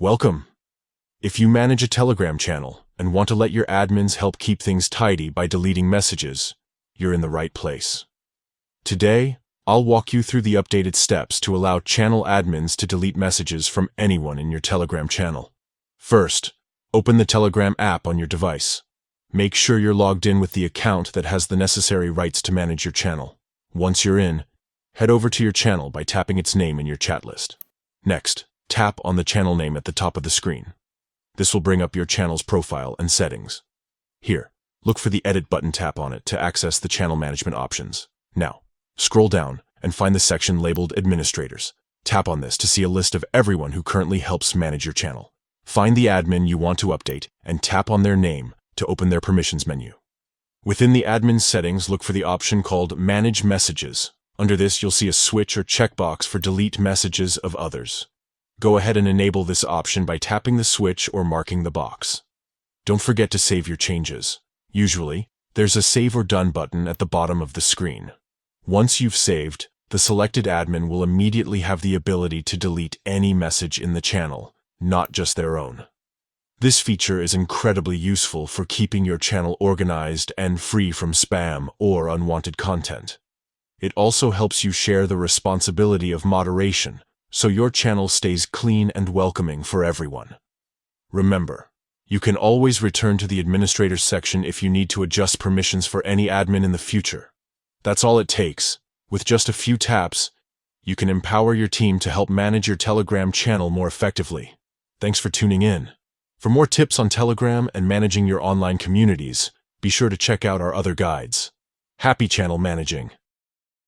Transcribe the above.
Welcome! If you manage a Telegram channel and want to let your admins help keep things tidy by deleting messages, you're in the right place. Today, I'll walk you through the updated steps to allow channel admins to delete messages from anyone in your Telegram channel. First, open the Telegram app on your device. Make sure you're logged in with the account that has the necessary rights to manage your channel. Once you're in, head over to your channel by tapping its name in your chat list. Next, tap on the channel name at the top of the screen. This will bring up your channel's profile and settings. Here, look for the Edit button, tap on it to access the channel management options. Now, scroll down and find the section labeled Administrators. Tap on this to see a list of everyone who currently helps manage your channel. Find the admin you want to update and tap on their name to open their permissions menu. Within the admin settings, look for the option called Manage Messages. Under this, you'll see a switch or checkbox for Delete Messages of Others. Go ahead and enable this option by tapping the switch or marking the box. Don't forget to save your changes. Usually, there's a Save or Done button at the bottom of the screen. Once you've saved, the selected admin will immediately have the ability to delete any message in the channel, not just their own. This feature is incredibly useful for keeping your channel organized and free from spam or unwanted content. It also helps you share the responsibility of moderation, so your channel stays clean and welcoming for everyone. Remember, you can always return to the Administrators section if you need to adjust permissions for any admin in the future. That's all it takes. With just a few taps, you can empower your team to help manage your Telegram channel more effectively. Thanks for tuning in. For more tips on Telegram and managing your online communities, be sure to check out our other guides. Happy channel managing!